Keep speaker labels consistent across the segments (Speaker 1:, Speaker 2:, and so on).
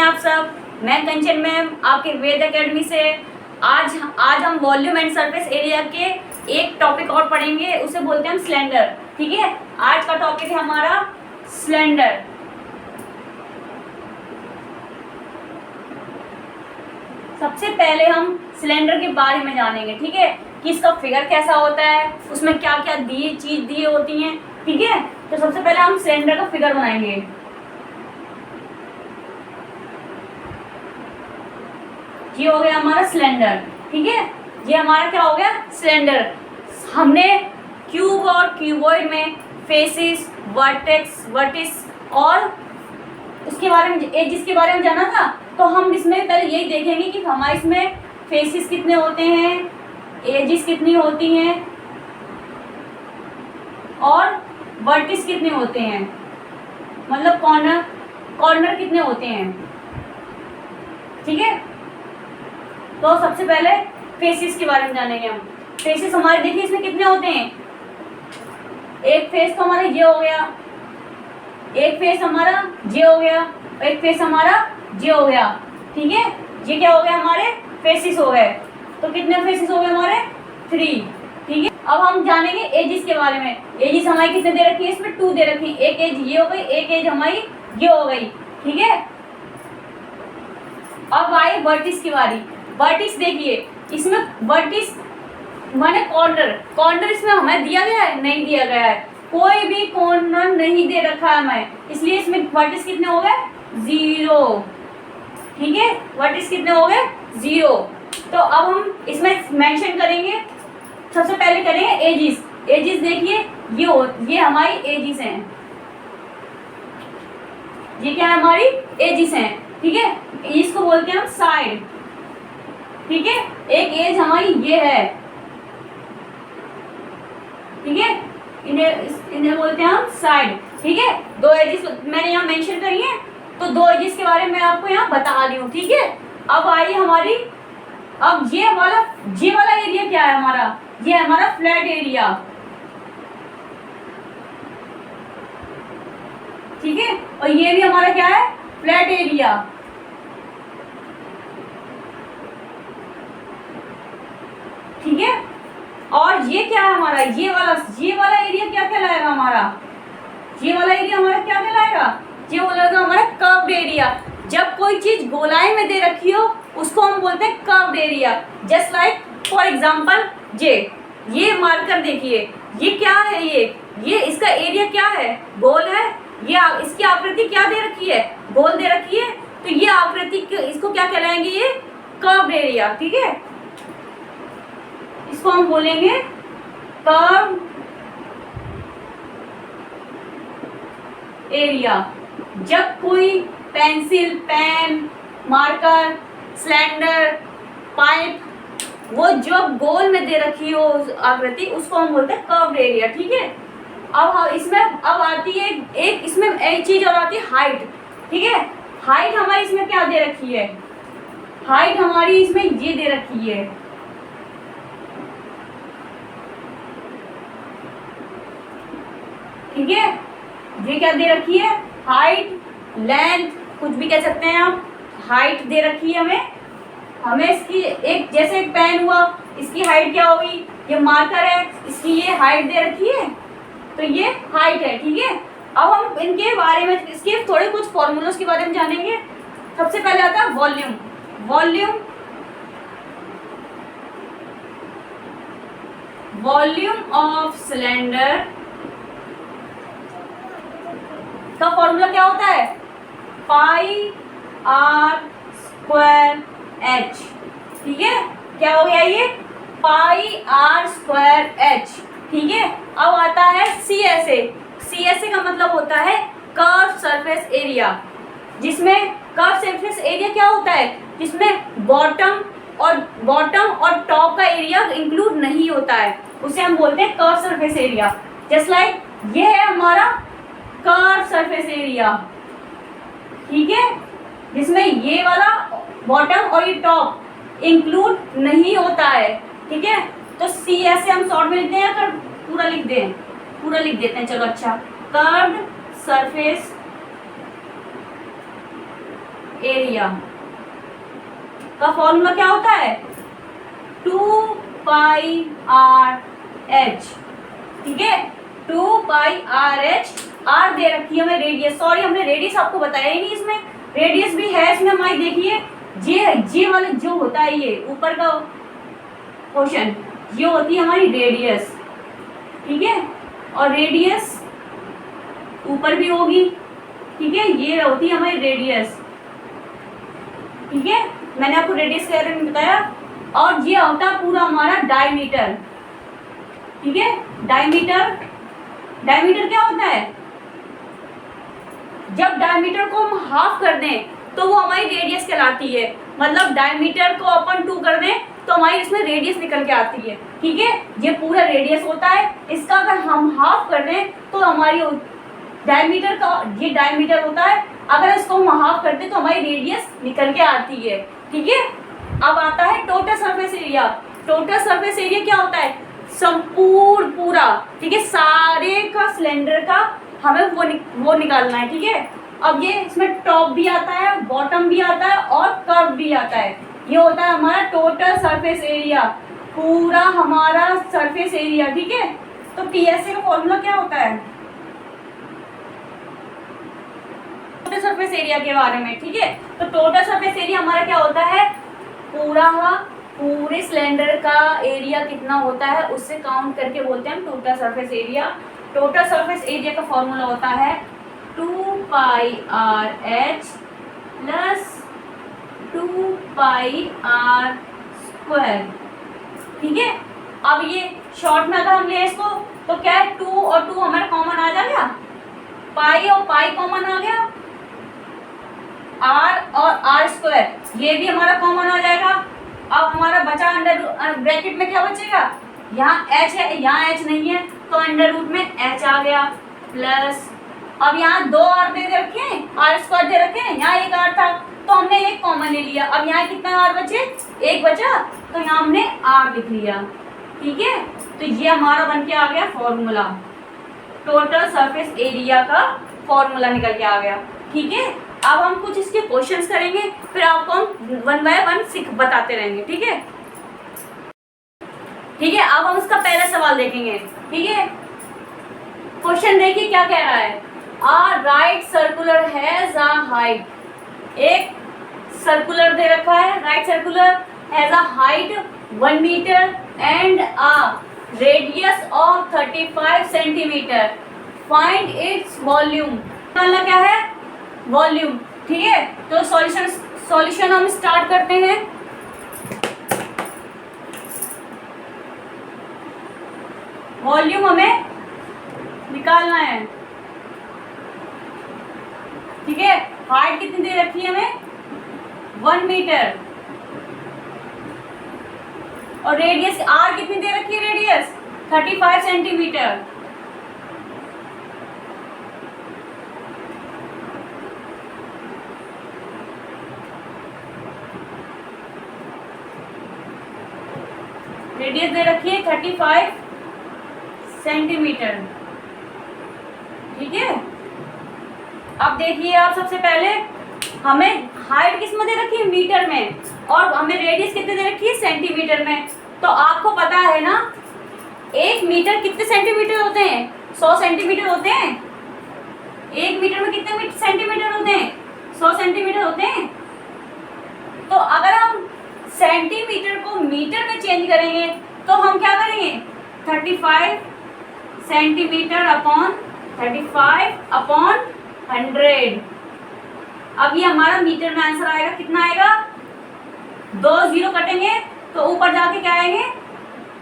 Speaker 1: आप सब? मैं कंचन मैम आपके वेद एकेडमी से। आज हम वॉल्यूम एंड सरफेस एरिया के एक टॉपिक और पढ़ेंगे, उसे बोलते हैं हम सिलेंडर। ठीक है, आज का टॉपिक है हमारा सिलेंडर। सबसे पहले हम सिलेंडर के बारे में जानेंगे, ठीक है, कि इसका फिगर कैसा होता है, उसमें क्या क्या चीज दी होती हैं। ठीक है, तो सबसे पहले हम सिलेंडर का फिगर बनाएंगे। ये हो गया हमारा सिलेंडर। ठीक है, ये हमारा क्या हो गया, सिलेंडर। हमने क्यूब और क्यूबॉइड में फेसिस, वर्टेक्स, वर्टिस और उसके बारे में, एजिस के बारे में जाना था। तो हम इसमें पहले यही देखेंगे कि हमारे इसमें फेसिस कितने होते हैं, एजिस कितनी होती हैं और वर्टिस कितने होते हैं, मतलब कॉर्नर कितने होते हैं। ठीक है, तो सबसे पहले फेसिस के बारे में जानेंगे हम। फेसिस हमारे देखिए इसमें कितने होते हैं। एक फेस तो हमारा ये हो गया, एक फेस हमारा ये हो गया, एक फेस हमारा ये हो गया। ठीक है, ये क्या हो गया, हमारे फेसिस हो गए। तो कितने फेसिस हो गए हमारे, 3। ठीक है, अब हम जानेंगे एजिस के बारे में। एजिस हमारी कितने दे रखी है, इसमें 2 दे रखी है। एक एज ये हो गई, एक एज हमारी ये हो गई। ठीक है, अब आई वर्टिस की बारी। वर्टिस देखिए, इसमें वर्टिस माने कॉर्नर इसमें हमें दिया गया है, नहीं दिया गया है, कोई भी कॉर्नर नहीं दे रखा है हमें, इसलिए इसमें वर्टिस कितने हो गए, 0। ठीक है, वर्टिस कितने हो गए, 0। तो अब हम इसमें मेंशन करेंगे, सबसे पहले करेंगे एजिस। एजिस देखिए, ये हमारी एजिस हैं, ये क्या है, हमारी एजिस हैं। ठीक है, इसको बोलते हैं हम साइड। ठीक है, एक एज हमारी ये है। ठीक है, इन्हें बोलते हैं हम साइड। ठीक है, 2 एजिस मैंने यहाँ मेंशन करी है, तो 2 एजिस के बारे में आपको यहाँ बता रही हूँ। ठीक है, अब आई हमारी, अब ये वाला एरिया क्या है हमारा, ये है हमारा फ्लैट एरिया। ठीक है, और ये भी हमारा क्या है, फ्लैट एरिया। ठीक है, और ये क्या है हमारा, ये वाला एरिया क्या कहलाएगा हमारा, ये वाला एरिया हमारा क्या कहलाएगा, ये बोलेगा हमारा कर्व्ड एरिया। जब कोई चीज गोलाई में दे रखी हो उसको हम बोलते हैं curved area. Just like for example ये मार्कर देखिए, ये क्या है, ये इसका एरिया क्या है, गोल है। ये इसकी आकृति क्या दे रखी है, गोल दे रखी है, तो ये आकृति इसको क्या कहलाएंगे, ये कर्व्ड एरिया। ठीक है, इसको हम बोलेंगे कर्व एरिया। जब कोई pencil, pen, marker, cylinder, pipe, वो जो गोल में दे रखी हो आकृति, उसको हम बोलते हैं कर्व्ड एरिया। ठीक है, अब इसमें अब आती है एक इसमें एक चीज और आती है, हाइट। ठीक है, हाइट हमारी इसमें क्या दे रखी है, हाइट हमारी इसमें ये दे रखी है। ठीक है, ये क्या दे रखी है, हाइट, लेंथ, कुछ भी कह सकते हैं आप। हाइट दे रखी है हमें इसकी, एक जैसे एक पेन हुआ, इसकी हाइट क्या होगी, ये मार्कर है, इसकी ये हाइट दे रखी है, तो ये हाइट है। ठीक है, अब हम इनके बारे में, इसके थोड़े कुछ फॉर्मूलोस के बारे में जानेंगे। सबसे पहले आता है वॉल्यूम। वॉल्यूम ऑफ सिलेंडर का फॉर्मूला क्या होता है, पाई r स्क्वायर h। ठीक है, क्या हो गया ये, पाई r स्क्वायर h। ठीक है, अब आता है CSA। CSA का मतलब होता है कर्व सरफेस एरिया, जिसमें कर्व सरफेस एरिया क्या होता है, जिसमें बॉटम और टॉप का एरिया इंक्लूड नहीं होता है, उसे हम बोलते हैं curve surface area. Just like ये है हमारा कर्व सरफेस एरिया। ठीक है, जिसमें ये वाला बॉटम और ये टॉप इंक्लूड नहीं होता है। ठीक है, तो CSA हम शॉर्ट में लिखते हैं या पूरा लिख देते हैं, चलो अच्छा, कर्व्ड सरफेस एरिया का फॉर्मूला क्या होता है? 2πr/h। ठीक है, 2πr/h। आर दे रखी है हमें रेडियस, सॉरी हमने रेडियस आपको बताया ही नहीं, इसमें रेडियस भी है इसमें हमारी। देखिए जे वाले जो होता है ये ऊपर का क्वेश्चन, ये होती है हमारी रेडियस। ठीक है, और रेडियस ऊपर भी होगी। ठीक है, ये होती है हमारी रेडियस। ठीक है, मैंने आपको रेडियस के बारे में बताया। और ये होता है पूरा हमारा डायमीटर। ठीक है, डायमीटर क्या होता है? जब डायमीटर को हम हाफ कर दें तो वो हमारी रेडियस कहलाती है। मतलब डायमीटर को अपन 2 कर दें तो हमारी इसमें रेडियस निकल के आती है। ठीक है, ये पूरा रेडियस होता है, इसका अगर हम हाफ कर दें तो हमारी डायमीटर का, ये डायमीटर होता है, अगर इसको हम हाफ करते तो हमारी रेडियस निकल के आती है। ठीक है, अब आता है total surface area. Total surface area क्या होता है? संपूर्ण पूरा। ठीक है, सारे का सिलेंडर का हमें वो निकालना है। ठीक है, अब ये इसमें टॉप भी आता है, बॉटम भी आता है और कर्व भी आता है। ये होता है हमारा टोटल सरफेस एरिया, पूरा हमारा सरफेस एरिया। ठीक है, तो टीएसए का फॉर्मूला क्या होता है टोटल सरफेस एरिया के बारे में? ठीक है, तो टोटल सरफेस एरिया हमारा क्या होता है? पूरे सिलेंडर का एरिया कितना होता है उससे काउंट करके बोलते हैं हम total surface area. Total surface area का फॉर्मूला होता है 2πr/h प्लस 2πr²। ठीक है, अब ये शॉर्ट में अगर हम ले इसको तो क्या है, 2 और 2 हमारा कॉमन आ जाएगा, पाई और पाई कॉमन आ गया, r और r² ये भी हमारा कॉमन आ जाएगा। अब हमारा बचा अंडर ब्रैकेट में क्या बचेगा? यहाँ h है, यहाँ h नहीं है तो अंडर रूट में h आ गया, प्लस अब यहाँ 2 r दे रखे हैं, r² दे रखे हैं, यहाँ एक r था तो हमने एक कॉमन ले लिया। अब यहाँ कितना r बचे? एक बचा, तो यहाँ हमने r लिख लिया। ठीक है, तो ये हमारा बन के आ गया फॉर्मूला, टोटल सरफेस एरिया का फॉर्मूला निकल के आ गया। ठीक है, अब हम कुछ इसके क्वेश्चंस करेंगे, फिर आपको हम 1 बाय 1 बताते रहेंगे। ठीक है, ठीक है, अब हम इसका पहला सवाल देखेंगे। ठीक है, क्वेश्चन देखिए क्या कह रहा है। A right circular has a height, एक सर्कुलर दे रखा है, right circular has a height 1 metre and a radius of 35 centimetre. Find its volume. निकालना क्या है? वॉल्यूम। ठीक है, तो सॉल्यूशन हम स्टार्ट करते हैं। वॉल्यूम हमें निकालना है। ठीक है, हाइट कितनी दे रखी है हमें? 1 मीटर और रेडियस r कितनी दे रखी है? Radius 35 centimetre. रेडियस दे रखी है 35 सेंटीमीटर। ठीक है, अब देखिए आप सबसे पहले हमें हाइट किस में दे रखी है? मीटर में, और हमें रेडियस कितने दे रखी है? सेंटीमीटर में। तो आपको पता है ना 1 मीटर कितने सेंटीमीटर होते हैं? 100 सेंटीमीटर होते हैं। 1 मीटर में कितने सेंटीमीटर होते हैं? 100 सेंटीमीटर होते हैं। तो अगर हम सेंटीमीटर को मीटर में चेंज करेंगे तो हम क्या करेंगे? 35 सेंटीमीटर अपॉन 100। अब ये हमारा मीटर में आंसर आएगा, कितना आएगा? 2 0 कटेंगे तो ऊपर जाके क्या आएंगे?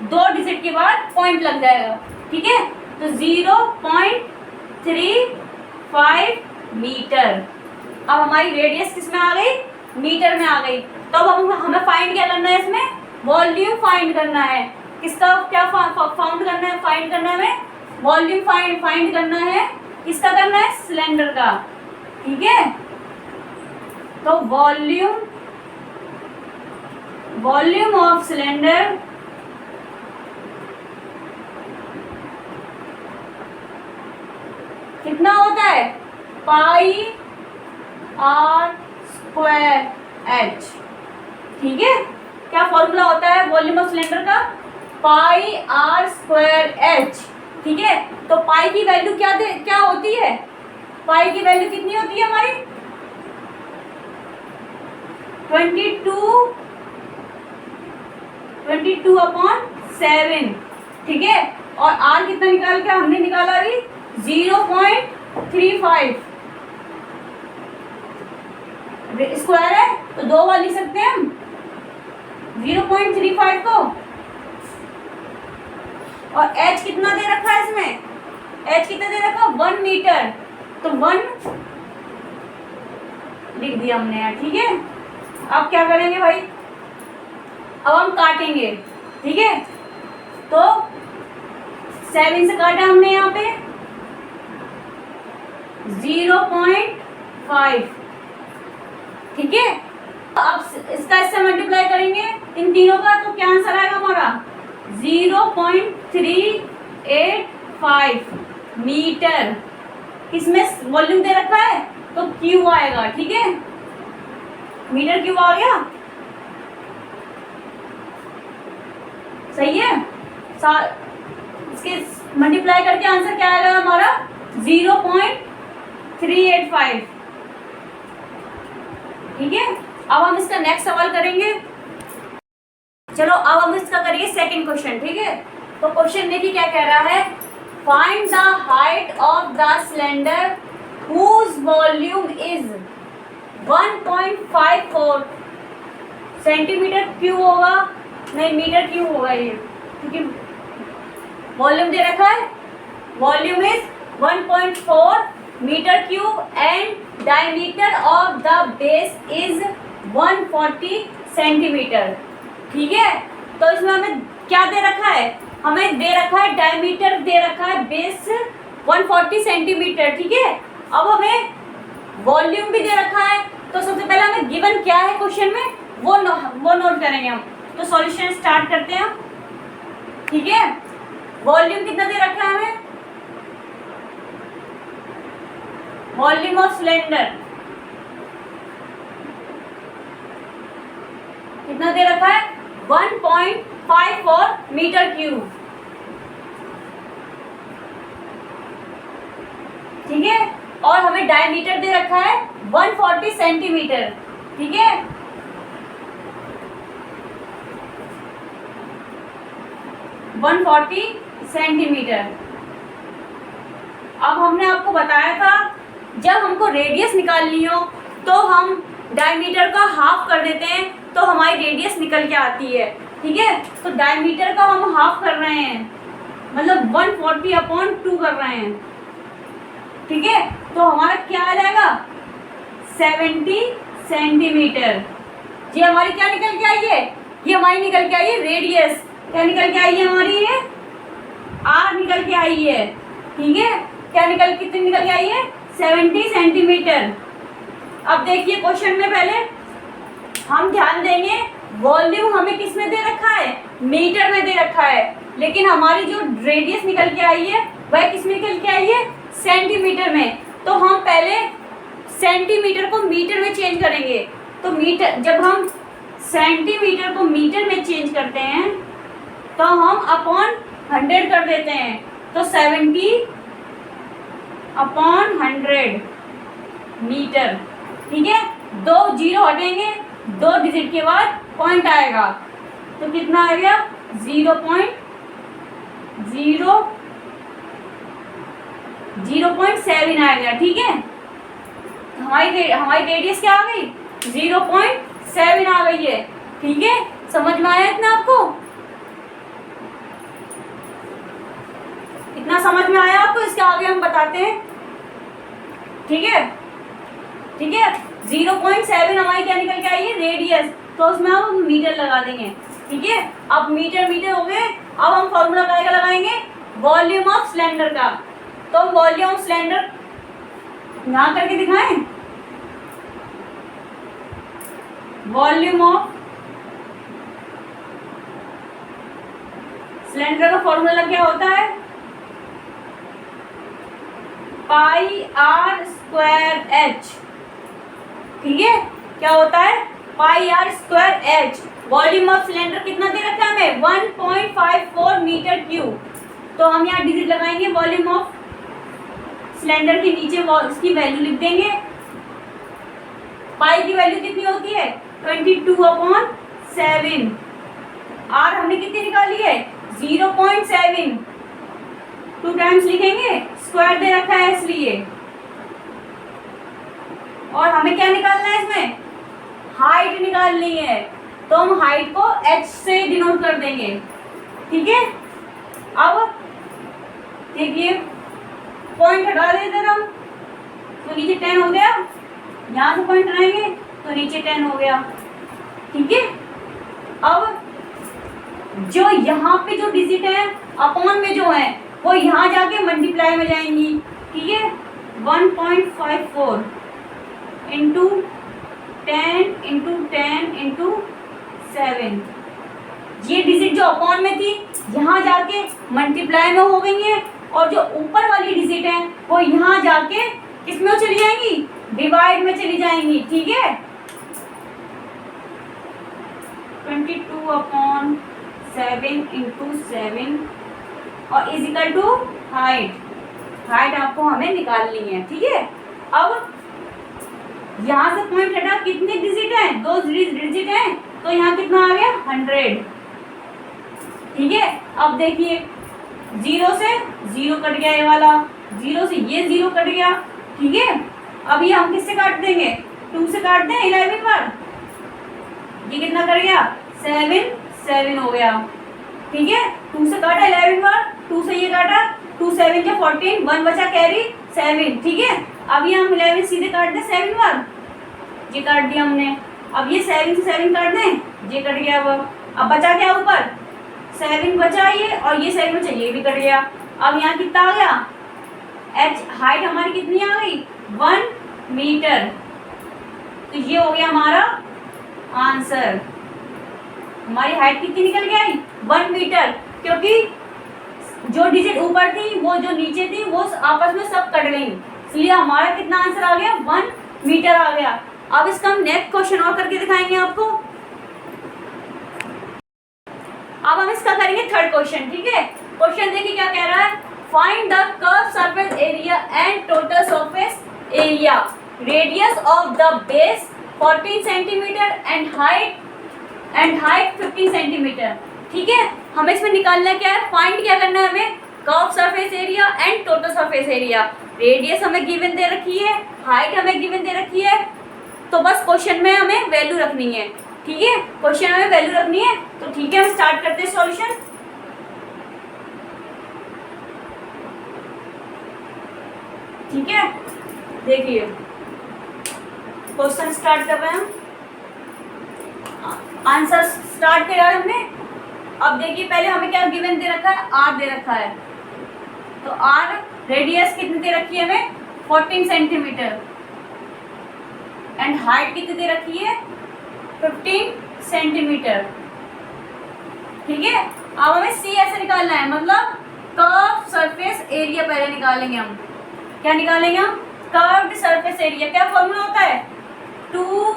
Speaker 1: 2 डिजिट के बाद पॉइंट लग जाएगा। ठीक है, तो 0.35 मीटर। अब हमारी रेडियस किस में आ गई? मीटर में आ गई। तो अब हमें फाइंड क्या करना है? इसमें वॉल्यूम फाइंड करना है। किसका क्या फाउंड करना है? फाइंड करना है हमें वॉल्यूम फाइंड करना है। किसका करना है? सिलेंडर का। ठीक है, तो वॉल्यूम ऑफ सिलेंडर कितना होता है? πr² square h. ठीक है, क्या फॉर्मूला होता है वॉल्यूम ऑफ सिलेंडर का? पाई आर स्क्वायर एच। ठीक है, तो पाई की वैल्यू क्या होती है? पाई की वैल्यू कितनी होती है हमारी? 22/7। ठीक है, और आर कितना निकाल के हमने निकाला अभी? 0.35। स्क्वायर है तो 2 बार लिख सकते हैं हम 0.35 को। और h कितना दे रखा है इसमें? h कितना दे रखा? 1 मीटर, तो 1 लिख दिया हमने यार। ठीक है, अब क्या करेंगे भाई? अब हम काटेंगे। ठीक है, तो 7 से काटा हमने यहाँ पे 0.5। ठीक है, अब इसका इससे मल्टीप्लाई करेंगे इन तीनों का, तो क्या आंसर आएगा हमारा? 0.385 मीटर। इसमें वॉल्यूम दे रखा है तो क्यू आएगा। ठीक है, मीटर क्यू आ गया। सही है, इसके मल्टीप्लाई करके आंसर क्या आएगा हमारा? 0.385। ठीक है, अब हम इसका नेक्स्ट सवाल करेंगे। चलो अब हम इसका करेंगे सेकंड क्वेश्चन। ठीक है, तो क्वेश्चन देखिए क्या कह रहा है। Find the height of the cylinder whose volume is 1.54 centimetre cube होगा, नहीं मीटर क्यूब होगा ये, क्योंकि वॉल्यूम दे रखा है। Volume is 1.4 metre cube and diameter of the base is 140 centimetre. ठीक है, तो इसमें हमें क्या दे रखा है? हमें दे रखा है डायमीटर, दे रखा है बेस 140 सेंटीमीटर। ठीक है, अब हमें वॉल्यूम भी दे रखा है, तो सबसे पहले हमें गिवन क्या है क्वेश्चन में वो नोट करेंगे हम। तो सॉल्यूशन स्टार्ट करते हैं। ठीक है, वॉल्यूम कितना दे रखा है हमें? वॉल्यूम ऑफ सिलेंडर कितना दे रखा है? 1.54 मीटर क्यूब। ठीक है, और हमें डायमीटर दे रखा है 140 सेंटीमीटर। ठीक है, सेंटीमीटर। अब हमने आपको बताया था जब हमको रेडियस निकालनी हो तो हम डायमीटर का हाफ कर देते हैं तो हमारी रेडियस निकल के आती है। ठीक है, तो डायमीटर का हम हाफ कर रहे हैं, मतलब 140/2 कर रहे हैं। ठीक है, तो हमारा क्या आ जाएगा? 70 सेंटीमीटर। ये हमारी क्या निकल के आई है? ये हमारी निकल के आई है रेडियस। क्या निकल के आई है हमारी? ये आर निकल के आई है। ठीक है, क्या कितनी निकल के आई है? 70 सेंटीमीटर। अब देखिए क्वेश्चन में पहले हम ध्यान देंगे वॉल्यूम हमें किस में दे रखा है? मीटर में दे रखा है, लेकिन हमारी जो रेडियस निकल के आई है वह किस में निकल के आई है? सेंटीमीटर में। तो हम पहले सेंटीमीटर को मीटर में चेंज करेंगे। तो मीटर, जब हम सेंटीमीटर को मीटर में चेंज करते हैं तो हम अपॉन 100 कर देते हैं, तो 70/100 मीटर। ठीक है, 2 जीरो हटेंगे, 2 डिजिट के बाद पॉइंट आएगा, तो कितना आ गया? 0.7 आ गया। ठीक है, हमारी रेडियस क्या आ गई? 0.7 आ गई है। ठीक है, समझ में आया इतना आपको? इतना समझ में आया आपको? इसके आगे हम बताते हैं। ठीक है, ठीक है, 0.7 हमारी क्या निकल के आई है? रेडियस। तो उसमें हम मीटर लगा देंगे। ठीक है, अब मीटर हो गए। अब हम फॉर्मूला क्या लगाएंगे? वॉल्यूम ऑफ सिलेंडर का। तो हम वॉल्यूम ऑफ सिलेंडर यहाँ करके दिखाएं। वॉल्यूम ऑफ सिलेंडर का फॉर्मूला क्या होता है? Pi r square h. ठीक है, क्या होता है pi r square h. Volume of cylinder कितना दे रखा है हमें 1.54 मीटर क्यूब। तो हम यहाँ डिजिट लगाएंगे, वॉल्यूम ऑफ सिलेंडर के नीचे उसकी वैल्यू लिख देंगे। पाई की वैल्यू कितनी होती है 22/7। आर हमने कितनी निकाली है 0.7, 2 टाइम्स लिखेंगे, स्क्वायर दे रखा है इसलिए। और हमें क्या निकालना है इसमें हाइट निकालनी है, तो हम हाइट को h से डिनोट कर देंगे। ठीक है, अब देखिए पॉइंट हटा देते हैं हम, तो नीचे 10 हो गया, यहाँ से पॉइंट हटाएंगे तो नीचे 10 हो गया। ठीक है, अब जो यहाँ पे जो डिजिट है अपॉन में जो है वो यहाँ जाके मल्टीप्लाई में जाएंगी। ठीक है, 1.54 इंटू 10 इंटू 10 इंटू 7, ये डिजिट जो अपॉन में थी यहाँ जाके मल्टीप्लाई में हो गई है, और जो ऊपर वाली डिजिट है वो यहाँ जाके किसमें चली जाएंगी डिवाइड में चली जाएंगी। ठीक है, 22/7 इंटू 7 और is equal to height. Height आपको हमें निकालनी है। ठीक है, अब यहाँ से पॉइंट हटा, कितने डिजिट हैं 2 डिजिट हैं, तो यहाँ कितना आ गया 100। ठीक है, अब देखिए 0 से 0 कट गया, ये वाला 0 से ये 0 कट गया। ठीक है, अब ये हम किससे काट देंगे 2 से काट दें 11 बार, ये कितना कर गया 7 हो गया। ठीक है, 2 से काटा 11 बार, 2 से ये काटा 2 7 के 14, 1 बचा कैरी 7। ठीक है, अब ये हम 11 सीधे काट दें 7 बार, ये काट दिया हमने। अब ये 7 से 7 काट दें, ये कट गया। अब बचा क्या ऊपर 7 बचा ये, और ये 7 बचा, ये भी कट गया। अब यहाँ कितना आ गया एच, हाइट हमारी कितनी आ गई 1 मीटर। तो ये हो गया हमारा आंसर। हमारी हाइट कितनी निकल के आई 1 मीटर, क्योंकि जो डिजिट ऊपर थी वो जो नीचे थी वो आपस में सब कट गई, इसलिए हमारा कितना आंसर आ गया 1 मीटर आ गया। अब इसका हम नेक्स्ट क्वेश्चन और करके दिखाएंगे आपको। अब हम इसका करेंगे थर्ड क्वेश्चन। ठीक है, क्वेश्चन देखिए क्या कह रहा है, find the curve surface area and total surface area, radius of the base 14 centimetre and height 15 centimetre. ठीक है, हमें इसमें निकालना क्या है, फाइंड क्या करना है हमें curve surface area and total surface area. Radius हमें गिवन दे रखी है, हाइट हमें गिवन दे रखी है, तो बस क्वेश्चन में हमें वैल्यू रखनी है। ठीक है, क्वेश्चन में वैल्यू रखनी है, तो ठीक है हम स्टार्ट करते हैं सॉल्यूशन। ठीक है, देखिए क्वेश्चन स्टार्ट कर रहे हैं हम, आंसर स्टार्ट किया हमने। अब देखिए पहले हमें क्या गिवन दे रखा है, आर दे रखा है, तो आर रेडियस कितनी दे रखी है हमें 14 सेंटीमीटर एंड हाइट कितनी दे रखी है 15 सेंटीमीटर। ठीक है, अब हमें सी ऐसे निकालना है, मतलब कर्व सरफेस एरिया पहले निकालेंगे हम। क्या निकालेंगे हम, कर्व्ड सरफेस एरिया। क्या फॉर्मूला होता है 2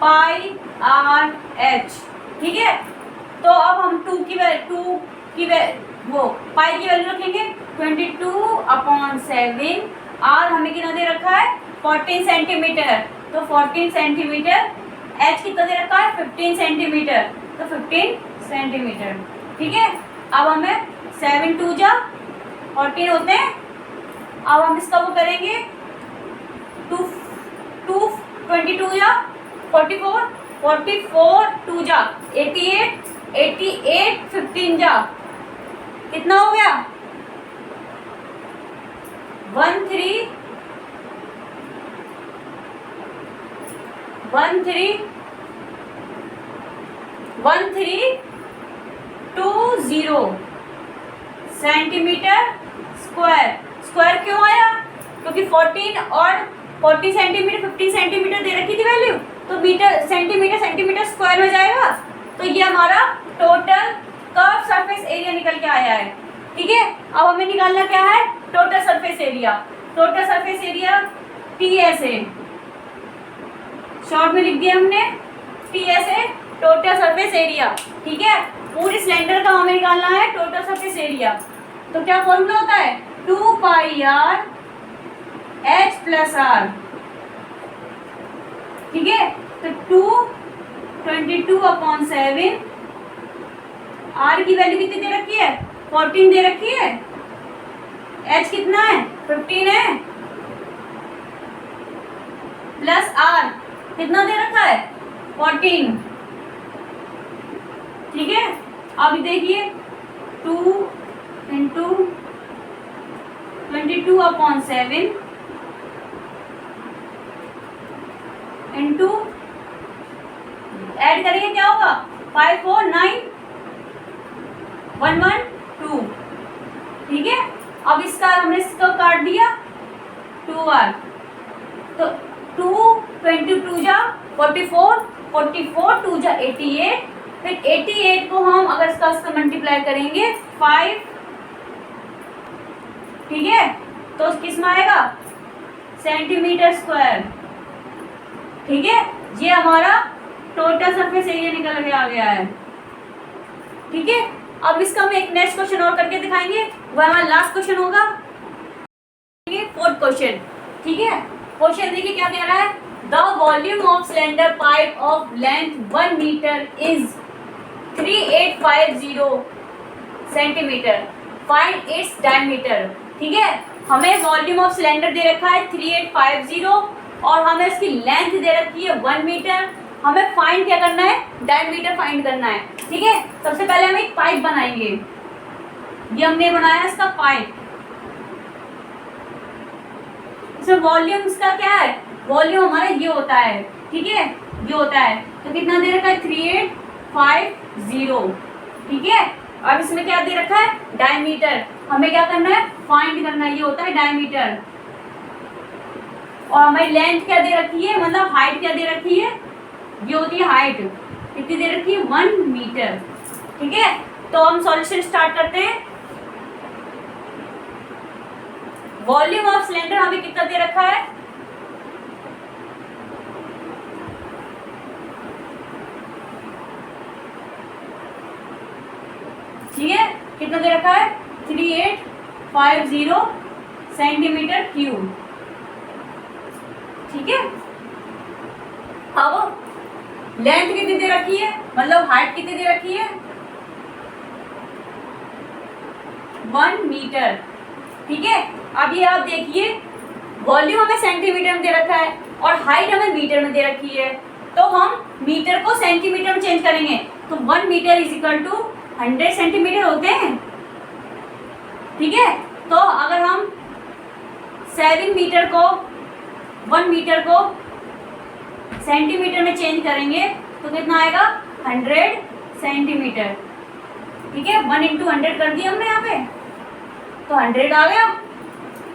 Speaker 1: पाई आर एच। ठीक है, तो अब हम 2 की वो पाई की वैल्यू रखेंगे 22/7। आर हमें कितना दे रखा है 14 सेंटीमीटर, तो 14 सेंटीमीटर। एच कितना दे रखा है 15 सेंटीमीटर, तो 15 सेंटीमीटर। ठीक है, अब हमें 7 2 जा 14 होते हैं। अब हम इसका वो करेंगे 22 जा 44, 44 2 जा 88, 88 15 जा कितना हो गया 13 1320 सेंटीमीटर स्क्वायर। स्क्वायर क्यों आया, क्योंकि 14 और 40 सेंटीमीटर 15 सेंटीमीटर दे रखी थी वैल्यू, तो मीटर सेंटीमीटर स्क्वायर में जाएगा। तो ये हमारा टोटल कर्व सरफेस एरिया निकल के आया है। ठीक है, अब हमें निकालना क्या है total surface area. Total surface area TSA, short में लिख दिया हमने TSA, टोटल सरफेस एरिया। ठीक है, पूरी सिलेंडर का हमें निकालना है टोटल सरफेस एरिया। तो क्या फॉर्मूला होता है, 2 पाई आर H प्लस आर। ठीक है, तो 222/7, आर की वैल्यू कितनी दे रखी है, 14 दे रखी है, H कितना है, 15 है, प्लस आर कितना दे रखा है, 14। ठीक है, अब देखिए 2 इंटू 22/7 इंटू, ऐड करेंगे क्या होगा, 5 4 9 1 1 2। ठीक है, अब इसका हमने इसको काट दिया 2r, तो 2 22 जा 44, 44 2 जा 88, फिर 88 को हम अगर इसका मल्टीप्लाई करेंगे 5, ठीक है, तो किस में आएगा, सेंटीमीटर स्क्वायर। ठीक है, ये हमारा टोटल सरफेस एरिया निकल के आ गया है। ठीक है, अब इसका हम एक नेक्स्ट क्वेश्चन और करके दिखाएंगे, वो हमारा लास्ट क्वेश्चन होगा, फोर्थ क्वेश्चन। ठीक है, क्वेश्चन देखिए क्या कह रहा है, the volume of cylinder pipe of length 1 metre is 3850 centimetre, find its diameter. ठीक है, हमें वॉल्यूम ऑफ सिलेंडर दे रखा है 3850 और हमें इसकी लेंथ दे रखी है 1 मीटर। हमें फाइंड क्या करना है, डायमीटर फाइंड करना है। ठीक है, सबसे पहले हम एक पाइप बनाएंगे, ये हमने बनाया इसका पाइप। इसमें वॉल्यूम इसका क्या है, वॉल्यूम हमारा ये होता है। ठीक है, ये होता है, तो कितना दे रखा है, 3850। ठीक है, अब इसमें क्या दे रखा है, डायमीटर, हमें क्या करना है, फाइंड करना है, ये होता है डायमीटर। और हमारी लेंथ क्या दे रखी है, मतलब हाइट क्या दे रखी है, ये होती है हाइट, कितनी दे रखी है, 1 मीटर। ठीक है, तो हम सॉल्यूशन स्टार्ट करते हैं। वॉल्यूम ऑफ सिलेंडर हमें कितना दे रखा है, ठीक है, कितना दे रखा है, 3850 सेंटीमीटर क्यूब। ठीक है, अब लेंथ कितनी दे रखी है, मतलब हाइट कितनी दे रखी है, 1 मीटर। ठीक है, अब ये आप देखिए, वॉल्यूम हमें सेंटीमीटर में दे रखा है और हाइट हमें मीटर में दे रखी है, तो हम मीटर को सेंटीमीटर में चेंज करेंगे, तो 1 metre is equal to 100 centimetre होते हैं। ठीक है, तो अगर हम 7 मीटर को 1 मीटर को सेंटीमीटर में चेंज करेंगे तो कितना आएगा, 100 सेंटीमीटर। ठीक है, 1 इंटू 100 कर दिया हमने यहाँ पे, तो 100 आ गया।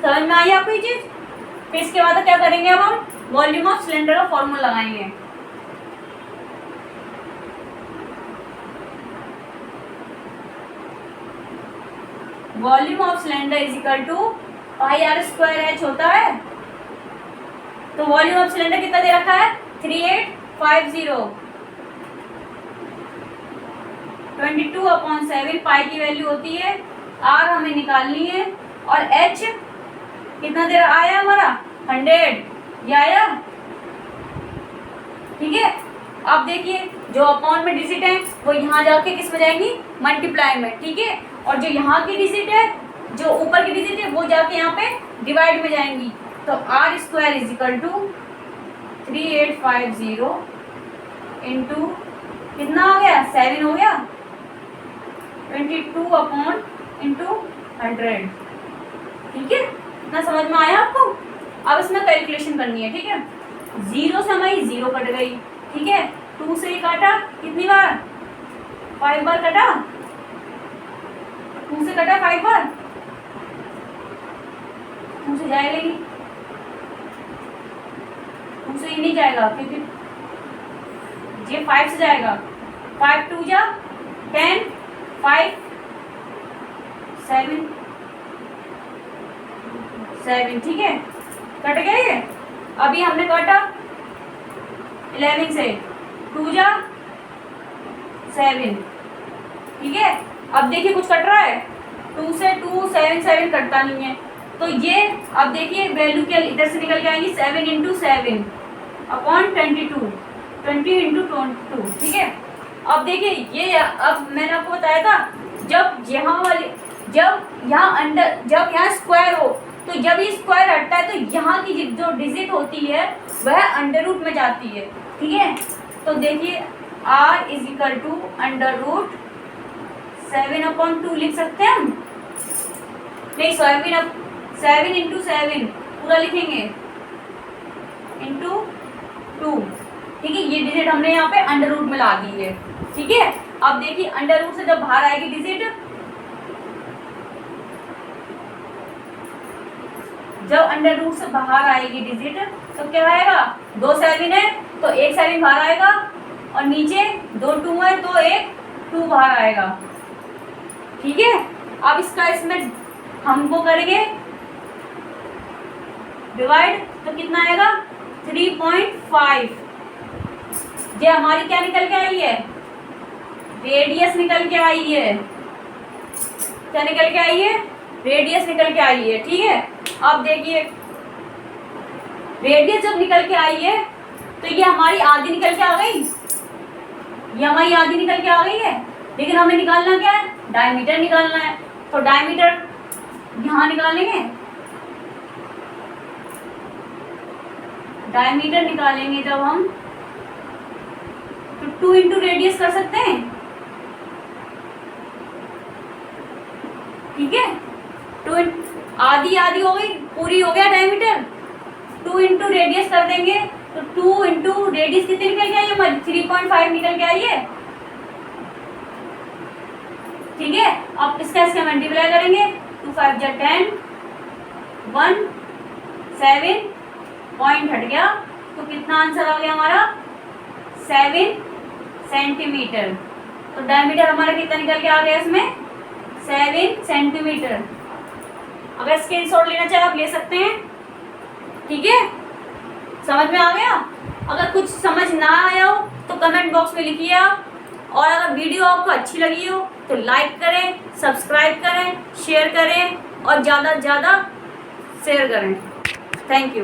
Speaker 1: समझ में आई आपको ये चीज। फिर इसके बाद क्या करेंगे, अब हम वॉल्यूम ऑफ सिलेंडर का फॉर्मूला लगाएंगे। Volume of cylinder is equal to pi r square h होता है। तो वॉल्यूम ऑफ सिलेंडर कितना दे रखा है, 3850, 22/7 पाई की वैल्यू होती है, आर हमें निकालनी है, और एच कितना देर आया हमारा, 100, ये आया। ठीक है, अब देखिए जो अपॉन में डिजिट है वो यहाँ जाके किस में जाएंगी, मल्टीप्लाई में। ठीक है, और जो यहाँ की डिजिट है, जो ऊपर की डिजिट है, वो जाके यहाँ पे डिवाइड में जाएंगी। तो r square is equal to 3850 into कितना हो गया, 7 हो गया, 22/100। ठीक है, इतना समझ में आया आपको। अब इसमें कैलकुलेशन करनी है। ठीक है, 0 से हमारी 0 कट गई। ठीक है, 2 से काटा कितनी बार, 5 बार कटा, 2 से कटा 5 बार, 2 से जाएगा नहीं, 2 से ही नहीं जाएगा क्योंकि ये 5 से जाएगा, 5 2 जा 10, 5 7 7, ठीक है, कट गया ये। अभी हमने काटा 11 से, 2 जा 7, ठीक है। अब देखिए कुछ कट रहा है, 2 से 2, 7 7 कटता नहीं है, तो ये अब देखिए वैल्यू क्या इधर से निकल के आएंगी, 7 × 7 अपॉन 22, 20 × 22, ठीक है। अब देखिए ये, अब मैंने आपको बताया था जब यहाँ स्क्वायर हो, तो जब ये स्क्वायर हटता है तो यहाँ की जो डिजिट होती है वह अंडर रूट में जाती है, ठीक है। तो देखिए r = √7/2 लिख सकते हैं हम, नहीं 7 × 7 पूरा लिखेंगे इंटू 2, ठीक है। ये डिजिट हमने यहाँ पे अंडर रूट में ला दी है, ठीक है। अब देखिए अंडर रूट से जब बाहर आएगी डिजिट, जब अंडर रूट से बाहर आएगी डिजिट तो क्या आएगा, 2 7 है तो 1 7 बाहर आएगा, और नीचे 2 2 है तो 1 2 बाहर आएगा, ठीक है। अब इसका इसमें हम वो करेंगे डिवाइड, तो कितना आएगा 3.5। ये हमारी क्या निकल के आई है, रेडियस निकल के आई है, क्या निकल के आई है, रेडियस निकल के आई है, ठीक है। अब देखिए रेडियस जब निकल के आई है तो ये हमारी आधी निकल के आ गई, ये हमारी आधी निकल के आ गई है, लेकिन हमें निकालना क्या है, डायमीटर निकालना है। तो डायमीटर यहाँ निकालेंगे, डायमीटर निकालेंगे जब हम, तो 2 × रेडियस कर सकते हैं, ठीक है। 2 आधी आधी हो गई, पूरी हो गया डायमीटर, 2 × रेडियस कर देंगे, तो 2 × रेडियस कितनी निकल के आई है हमारी, 3.5 निकल के आई है, ठीक है। अब इसका इसका मल्टीप्लाई करेंगे, 2 5 जा 10, 1 7 पॉइंट हट गया, तो कितना आंसर आ गया हमारा, 7 सेंटीमीटर। तो डायमीटर हमारा कितना निकल के आ गया इसमें, 7 सेंटीमीटर। अगर स्क्रीनशॉट लेना चाहे आप ले सकते हैं, ठीक है। समझ में आ गया? अगर कुछ समझ ना आया हो तो कमेंट बॉक्स में लिखिए आप, और अगर वीडियो आपको अच्छी लगी हो तो लाइक करें, सब्सक्राइब करें, शेयर करें और ज़्यादा से ज़्यादा शेयर करें। Thank you.